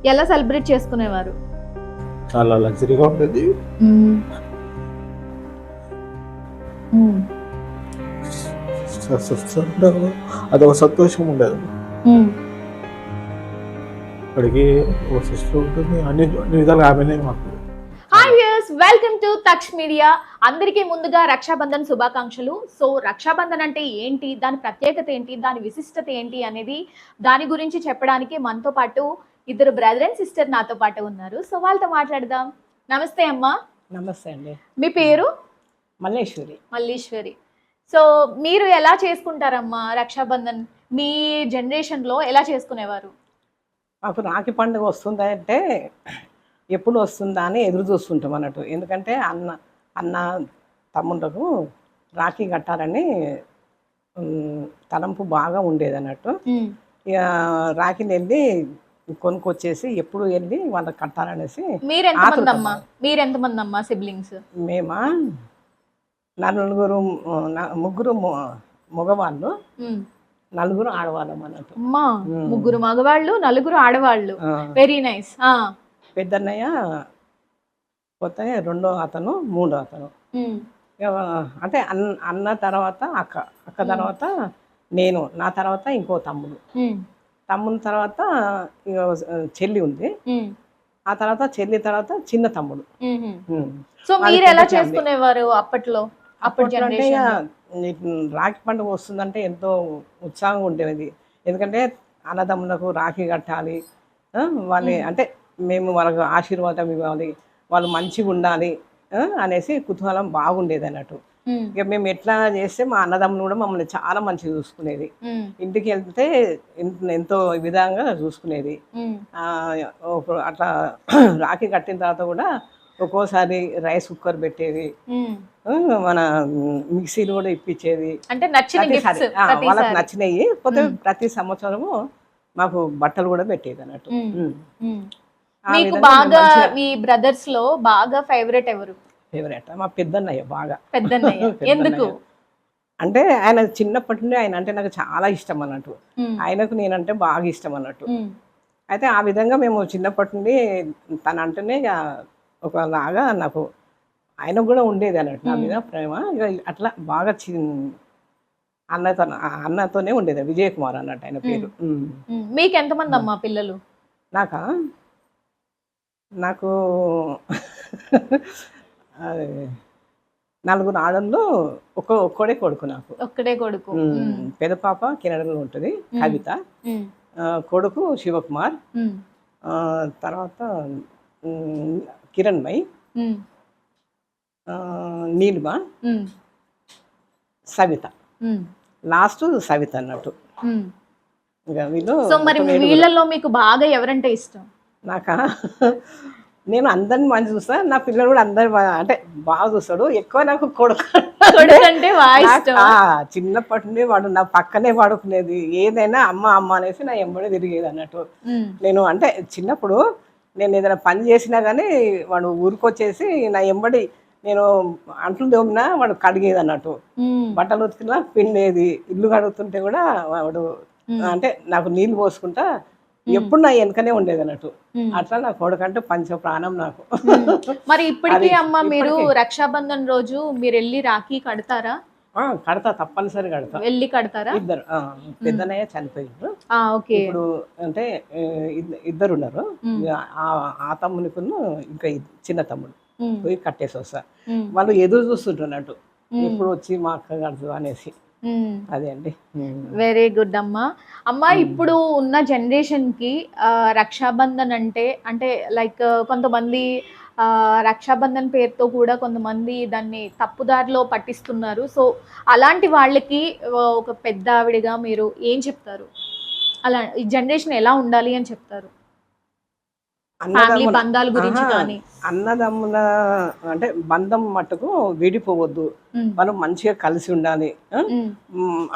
ఎలా సెలబ్రేట్ చేసుకునేవారు? చాలా లగ్జరీగా ఉండేది. అదొక సంతోషం ఉండేది. అక్కడికి ఒక సిస్టర్ ఉంటుంది, అన్ని విధాలుగా ఆమెనే మాకు. Hi viewers, welcome to Taksh media. అందరికీ ముందుగా రక్షాబంధన్ శుభాకాంక్షలు. సో రక్షాబంధన్ అంటే ఏంటి, దాని ప్రత్యేకత ఏంటి, దాని విశిష్టత ఏంటి అనేది దాని గురించి చెప్పడానికి మనతో పాటు ఇద్దరు బ్రదర్ అండ్ సిస్టర్ నాతో పాటు ఉన్నారు. సో వాళ్ళతో మాట్లాడదాం. నమస్తే అమ్మా. నమస్తే అండి. మీ పేరు? మల్లేశ్వరి. మల్లీశ్వరి. సో మీరు ఎలా చేసుకుంటారమ్మా రక్షాబంధన్? మీ జనరేషన్లో ఎలా చేసుకునేవారు? మాకు రాఖీ పండుగ వస్తుందంటే ఎప్పుడు వస్తుందా అని ఎదురు చూస్తుంటాం అన్నట్టు. ఎందుకంటే అన్న తమ్ముళ్ళకు రాఖీ కట్టాలని తలంపు బాగా ఉండేది అన్నట్టు. ఇక రాఖీని వెళ్ళి కొనుక్కొచ్చేసి ఎప్పుడు వెళ్ళి వాళ్ళకి కట్టాలనేసి. మీరెంతమంది అమ్మా సిబ్లింగ్స్? మేమా ముగ్గురు మగవాళ్ళు, నలుగురు ఆడవాళ్ళం అన్నట్టు. అమ్మా, ముగ్గురు మగవాళ్ళు, నలుగురు ఆడవాళ్ళు. Very nice. పెద్దన్నయ్య పోతే రెండో అతను, మూడో అతను. అంటే అన్న తర్వాత అక్క తర్వాత నేను, నా తర్వాత ఇంకో తమ్ముడు తర్వాత చెల్లి ఉంది. ఆ తర్వాత చెల్లి తర్వాత చిన్న తమ్ముడు. సో మీరు ఎలా చేసుకునేవారు అప్పట్లో? అంటే రాఖీ పండుగ వస్తుందంటే ఎంతో ఉత్సాహంగా ఉండేది. ఎందుకంటే అన్నదమ్ములకు రాఖీ కట్టాలి, వాళ్ళని అంటే మేము వాళ్ళకు ఆశీర్వాదం ఇవ్వాలి, వాళ్ళు మంచిగా ఉండాలి అనేసి కుతూహలం బాగుండేది అన్నట్టు. ఇక మేము ఎట్లా చేస్తే మా అన్నదమ్ములు కూడా మమ్మల్ని చాలా మంచిగా చూసుకునేది. ఇంటికి వెళ్తే ఎంతో విధంగా చూసుకునేది. అట్లా రాఖీ కట్టిన తర్వాత కూడా ఒక్కోసారి రైస్ కుక్కర్ పెట్టేది, మన మిక్సీలు కూడా ఇప్పించేది. అంటే వాళ్ళకి నచ్చినవి. పోతే ప్రతి సంవత్సరము మాకు బట్టలు కూడా పెట్టేది అన్నట్టు. మీకు బాగా మీ బ్రదర్స్ లో బాగా ఫేవరెట్ ఎవరు? ఫేవరెట్ మా పెద్దన్నయ్య. బాగా పెద్దన్నయ్య. ఎందుకు అంటే ఆయన చిన్నప్పటి నుండి ఆయన అంటే నాకు చాలా ఇష్టం అన్నట్టు. ఆయనకు నేనంటే బాగా ఇష్టం అన్నట్టు. అయితే ఆ విధంగా మేము చిన్నప్పటి నుండి తన అంటేనే ఒకలాగా నాకు ఆయనకు కూడా ఉండేది అన్నట్టు నా మీద ప్రేమ. ఇక అట్లా బాగా అన్నతోనే ఉండేది. విజయ్ కుమార్ అన్నట్టు ఆయన పేరు. మీకు ఎంతమంది అమ్మా పిల్లలు? నాకు నలుగురు ఆడళ్ళు, ఒక్కడే కొడుకు. నాకు ఒక్కడే కొడుకు. పెద్ద పాప కెనడాలో ఉంటుంది, కవిత. కొడుకు శివకుమార్, తర్వాత కిరణ్మయ్, నీలిమ, సవిత. లాస్ట్ సవిత అన్నట్టు. వీళ్ళలో మీకు బాగా ఎవరంటే ఇష్టం? నేను అందరిని మంచి చూస్తా, నా పిల్లలు కూడా అందరు అంటే బాగా చూస్తాడు. ఎక్కువ నాకు కొడుకు అంటే చిన్నప్పటి నుండి వాడు నా పక్కనే పడుకునేది. ఏదైనా అమ్మ అమ్మ అనేసి నా ఎంబడే తిరిగేది అన్నట్టు. నేను అంటే చిన్నప్పుడు నేను ఏదైనా పని చేసినా కానీ వాడు ఊరికొచ్చేసి నా ఎంబడి, నేను అంట్లు దోమినా వాడు కడిగేది అన్నట్టు, బట్టలు ఉతికినా పిండేది, ఇల్లు కడుగుతుంటే కూడా వాడు అంటే నాకు నీళ్ళు పోసుకుంటా ఎప్పుడు నా వెనకనే ఉండేది అన్నట్టు. అట్లా నా కొడుకంటే పంచ ప్రాణం నాకు. మరి ఇప్పటికీ అమ్మ మీరు రక్షాబంధన్ రోజు మీరు వెళ్ళి రాఖీ కడతారా? కడతా, తప్పనిసరి కడతా. వెళ్ళి కడతారా? ఇద్దరు. పెద్దనయ్య చనిపోయారు. ఇప్పుడు అంటే ఇద్దరు ఉన్నారు. ఆ తమ్మునికి ఇంకా చిన్న తమ్ముడు పోయి కట్టేసి వస్తా. వాళ్ళు ఎదురు చూస్తుంటున్నట్టు ఎప్పుడు వచ్చి మా అక్క కడదు అనేసి. అదే అండి. వెరీ గుడ్ అమ్మా. ఇప్పుడు ఉన్న జనరేషన్ కి రక్షాబంధన్ అంటే లైక్ కొంతమంది రక్షాబంధన్ పేరుతో కూడా కొంతమంది దాన్ని తప్పుదారిలో పట్టిస్తున్నారు. సో అలాంటి వాళ్ళకి ఒక పెద్ద ఆవిడగా మీరు ఏం చెప్తారు? అలా ఈ జనరేషన్ ఎలా ఉండాలి అని చెప్తారు? బంధాల గురించి కానీ. అన్నదమ్ముల అంటే బంధం మట్టుకు విడిపోవద్దు, వాళ్ళు మంచిగా కలిసి ఉండాలి.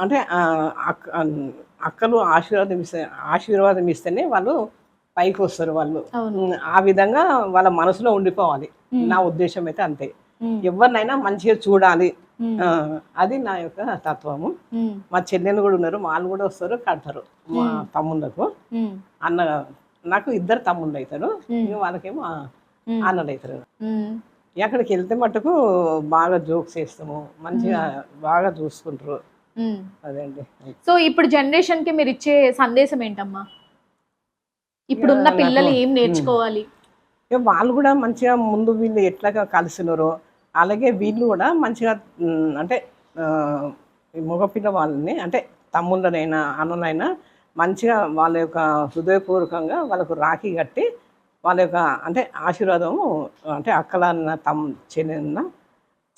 అంటే అక్కలు ఆశీర్వాదం ఇస్తేనే వాళ్ళు పైకి వస్తారు. వాళ్ళు ఆ విధంగా వాళ్ళ మనసులో ఉండిపోవాలి. నా ఉద్దేశం అయితే అంతే. ఎవరినైనా మంచిగా చూడాలి, అది నా యొక్క తత్వము. మా చెల్లెలు కూడా ఉన్నారు, వాళ్ళు కూడా వస్తారు, కడతారు. మా తమ్ముళ్ళకు అన్న నాకు ఇద్దరు తమ్ముళ్ళు అవుతారు, ఇక వాళ్ళకేమో అన్నలు అవుతారు. అక్కడికి వెళ్తే మటుకు బాగా జోక్స్ వేస్తాము, మంచిగా బాగా చూసుకుంటారు. అదే అండి. సో ఇప్పుడు జనరేషన్ కి మీరు ఇచ్చే సందేశం ఏంటమ్మా? ఇప్పుడున్న పిల్లలు ఏం నేర్చుకోవాలి? ఇక వాళ్ళు కూడా మంచిగా ముందు వీళ్ళు ఎట్లాగా కలిసినారో అలాగే వీళ్ళు కూడా మంచిగా అంటే ఈ మగపిల్ల వాళ్ళని అంటే తమ్ముళ్ళనైనా అన్నలైనా మంచిగా వాళ్ళ యొక్క హృదయపూర్వకంగా వాళ్ళకు రాఖీ కట్టి వాళ్ళ యొక్క అంటే ఆశీర్వాదం అంటే అక్కలన్న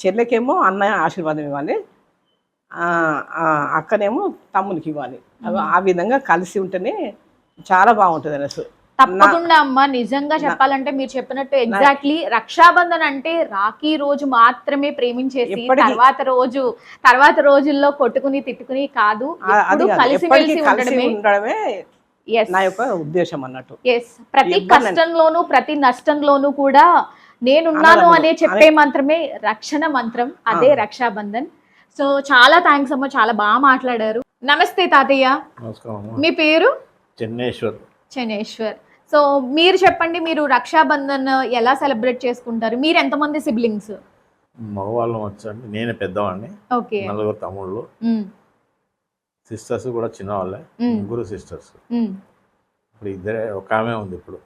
చెల్లెకేమో అన్నయ్య ఆశీర్వాదం ఇవ్వాలి, అక్కనేమో తమ్మునికి ఇవ్వాలి. ఆ విధంగా కలిసి ఉంటేనే చాలా బాగుంటుంది అనేసి. తప్పకుండా అమ్మా, నిజంగా చెప్పాలంటే మీరు చెప్పినట్టు ఎగ్జాక్ట్లీ రక్షాబంధన్ అంటే రాఖీ రోజు మాత్రమే ప్రేమించేసి తర్వాత రోజుల్లో కొట్టుకుని తిట్టుకుని కాదు, కలిసిమెలిసి ఉండడమే నా యొక్క ఉద్దేశం అన్నట్టు. ప్రతి కష్టంలోనూ ప్రతి నష్టంలోనూ కూడా నేనున్నాను అనే చెప్పే మంత్రమే రక్షణ మంత్రం, అదే రక్షాబంధన్. సో చాలా థ్యాంక్స్ అమ్మ, చాలా బాగా మాట్లాడారు. నమస్తే తాతయ్య. మీ పేరు? చెన్నేశ్వర్. సో మీరు చెప్పండి, మీరు రక్షాబంధన్ ఎలా సెలబ్రేట్ చేసుకుంటారు? మీరు ఎంతమంది సిబ్లింగ్స్? మగవాళ్ళం వచ్చండి, నేనే పెద్దవాడిని. ఓకే. 4 తమ్ముళ్ళు, సిస్టర్స్ కూడా చిన్నవాళ్ళే, 3 సిస్టర్స్. ఇప్పుడు ఇద్దరే, ఒక ఆమె ఉంది ఇప్పుడు.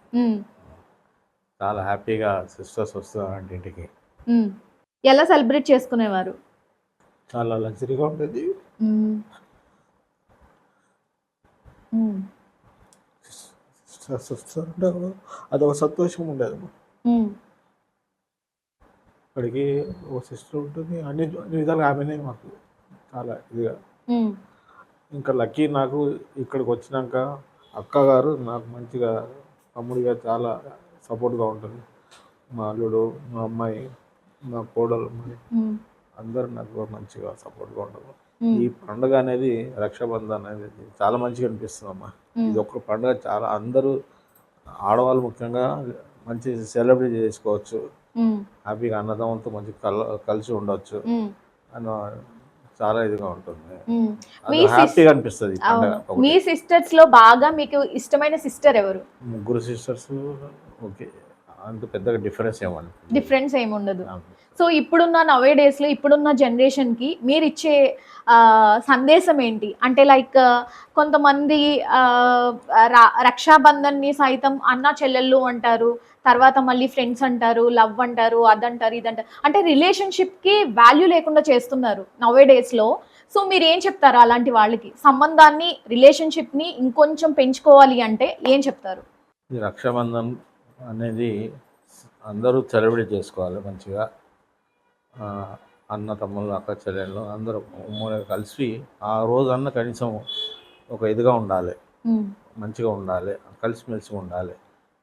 చాలా హ్యాపీగా సిస్టర్స్ వస్తున్నారంటే ఇంటికి. ఎలా సెలబ్రేట్ చేసుకునేవారు? చాలా లగ్జరీగా ఉండేది. అదొక సంతోషం ఉండేది. అక్కడికి ఒక సిస్టర్ ఉంటుంది, అన్ని విధాలుగా ఆమెనే మాకు చాలా ఇదిగా. ఇంకా లక్కీ నాకు ఇక్కడికి వచ్చినాక అక్కగారు నాకు మంచిగా తమ్ముడిగా చాలా సపోర్ట్గా ఉంటుంది. మా అల్లుడు, మా అమ్మాయి, మా కోడలు అమ్మాయి అందరూ నాకు మంచిగా సపోర్ట్గా ఉంటారు. ఈ పండుగ అనేది రక్షాబంధన్ అనేది చాలా మంచిగా అనిపిస్తుంది అమ్మా. ఇది ఒక పండుగ, చాలా అందరూ ఆడవాళ్ళు ముఖ్యంగా మంచి సెలబ్రేట్ చేసుకోవచ్చు, హ్యాపీగా అన్నదమ్ములతో మంచి కలిసి ఉండవచ్చు అని చాలా ఇదిగా ఉంటుంది, హ్యాపీగా అనిపిస్తుంది. మీ సిస్టర్స్ లో బాగా మీకు ఇష్టమైన సిస్టర్ ఎవరు? 3 సిస్టర్స్. ఓకే, అంత పెద్దగా డిఫరెన్స్ ఏముండదు. సో ఇప్పుడున్న నవే డేస్లో ఇప్పుడున్న జనరేషన్కి మీరు ఇచ్చే సందేశం ఏంటి? అంటే లైక్ కొంతమంది రక్షాబంధన్ని సైతం అన్న చెల్లెళ్ళు అంటారు, తర్వాత మళ్ళీ ఫ్రెండ్స్ అంటారు, లవ్ అంటారు, అదంటారు ఇదంటారు, అంటే రిలేషన్షిప్కి వాల్యూ లేకుండా చేస్తున్నారు నవే డేస్లో. సో మీరు ఏం చెప్తారు అలాంటి వాళ్ళకి? సంబంధాన్ని, రిలేషన్షిప్ని ఇంకొంచెం పెంచుకోవాలి అంటే ఏం చెప్తారు? రక్షాబంధన్ అనేది అందరూ సెలబ్రేట్ చేసుకోవాలి మంచిగా. అన్న తమ్ముళ్ళు, అక్క చెల్లెళ్ళు అందరూ కలిసి ఆ రోజన్నా కనీసం ఒక ఇదిగా ఉండాలి, మంచిగా ఉండాలి, కలిసిమెలిసి ఉండాలి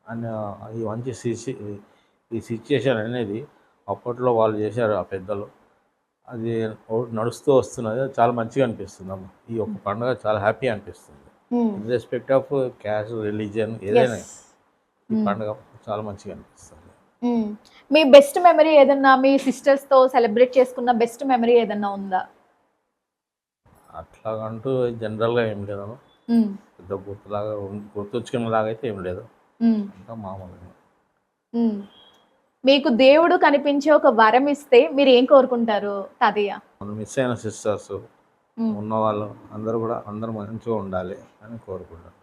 అని ఈ మంచి ఈ సిచ్యుయేషన్ అనేది అప్పట్లో వాళ్ళు చేశారు ఆ పెద్దలు. అది నడుస్తూ వస్తున్నది, చాలా మంచిగా అనిపిస్తుంది అమ్మ. ఈ ఒక్క పండుగ చాలా హ్యాపీ అనిపిస్తుంది, రెస్పెక్ట్ ఆఫ్ క్యాస్ట్, రిలీజియన్ ఏదైనా ఈ పండుగ చాలా మంచిగా అనిపిస్తుంది. మీ బెస్ట్ మెమరీ ఏదన్నా, మీ సిస్టర్స్ తో సెలబ్రేట్ చేసుకున్న బెస్ట్ మెమరీ ఏదన్నా ఉందా? అట్లాగంటూ జనరల్గా ఏం లేదమ్మా, పెద్ద గుర్తొచ్చుకునేలాగా అయితే ఏం లేదు, ఇంకా మామూలుగా. మీకు దేవుడు కనిపించే ఒక వరం ఇస్తే మీరు ఏం కోరుకుంటారు తాతయ్య? మనం మిస్ అయిన సిస్టర్స్ ఉన్నవాళ్ళు అందరూ కూడా అందరూ మంచిగా ఉండాలి అని కోరుకుంటారు.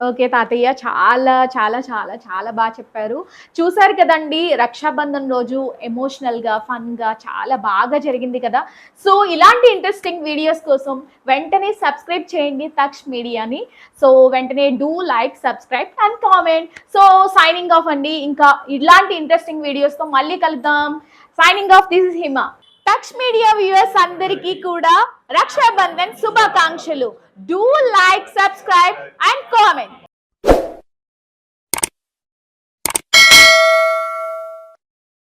ఓకే తాతయ్య, చాలా చాలా చాలా చాలా బాగా చెప్పారు. చూసారు కదండి, రక్షాబంధన్ రోజు ఎమోషనల్గా, ఫన్గా చాలా బాగా జరిగింది కదా. సో ఇలాంటి ఇంట్రెస్టింగ్ వీడియోస్ కోసం వెంటనే సబ్స్క్రైబ్ చేయండి తక్ష్ మీడియాని. సో వెంటనే do like, subscribe and comment. So signing off అండి, ఇంకా ఇలాంటి ఇంట్రెస్టింగ్ వీడియోస్తో మళ్ళీ కలుద్దాం. Signing off, this is Hima. Taksh media viewers అందరికీ కూడా రక్షాబంధన్ శుభాకాంక్షలు. Do like, subscribe and comment.